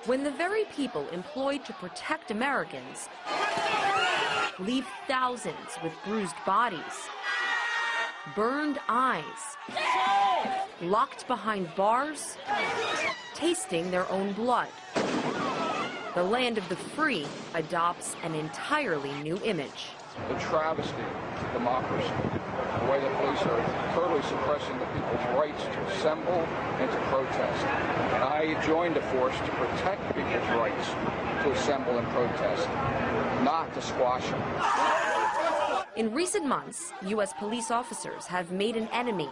when the very people employed to protect Americans leave thousands with bruised bodies, burned eyes, locked behind bars, tasting their own blood. The land of the free adopts an entirely new image. The travesty of democracy, the way the police are totally suppressing the people's rights to assemble and to protest. And I joined the force to protect people's rights to assemble and protest, not to squash them. In recent months, U.S. police officers have made an enemy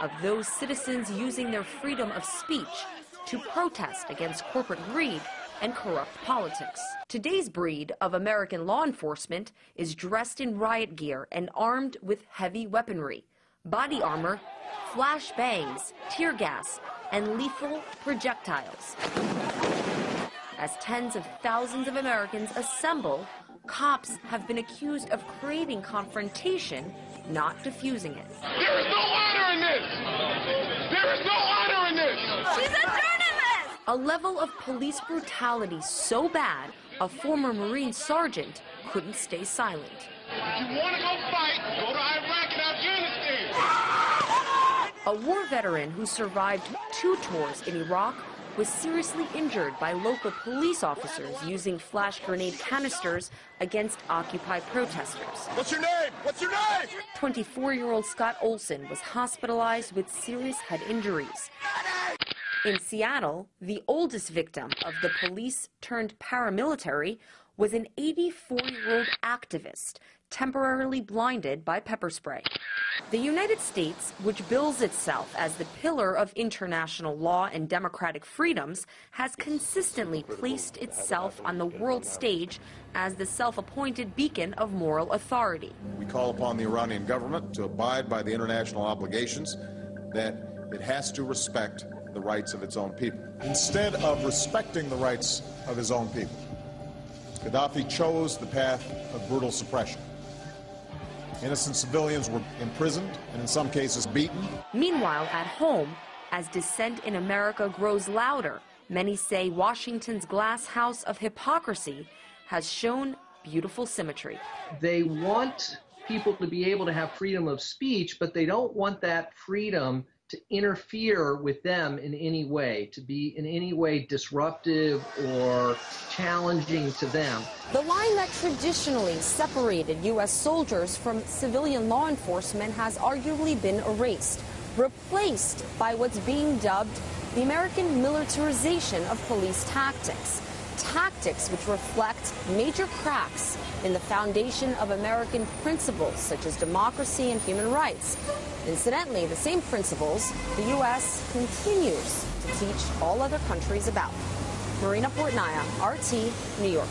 of those citizens using their freedom of speech to protest against corporate greed and corrupt politics. Today's breed of American law enforcement is dressed in riot gear and armed with heavy weaponry, body armor, flashbangs, tear gas, and lethal projectiles. As tens of thousands of Americans assemble, cops have been accused of creating confrontation, not diffusing it. There is no honor in this! There is no honor in this! She's a journalist! A level of police brutality so bad, a former Marine sergeant couldn't stay silent. If you want to go fight, go to Iraq and Afghanistan! A war veteran who survived 2 tours in Iraq was seriously injured by local police officers using flash grenade canisters against Occupy protesters. What's your name? What's your name? 24-year-old Scott Olson was hospitalized with serious head injuries. In Seattle, the oldest victim of the police-turned-paramilitary was an 84-year-old activist temporarily blinded by pepper spray. The United States, which bills itself as the pillar of international law and democratic freedoms, has consistently placed itself on the world stage as the self-appointed beacon of moral authority. We call upon the Iranian government to abide by the international obligations that it has to respect the rights of its own people. Instead of respecting the rights of his own people, Gaddafi chose the path of brutal suppression. Innocent civilians were imprisoned and in some cases beaten. Meanwhile, at home, as dissent in America grows louder, many say Washington's glass house of hypocrisy has shown beautiful symmetry. They want people to be able to have freedom of speech, but they don't want that freedom to interfere with them in any way, to be in any way disruptive or challenging to them. The line that traditionally separated U.S. soldiers from civilian law enforcement has arguably been erased, replaced by what's being dubbed the American militarization of police tactics. Tactics which reflect major cracks in the foundation of American principles such as democracy and human rights. Incidentally, the same principles the U.S. continues to teach all other countries about. Marina Portnaya, RT, New York.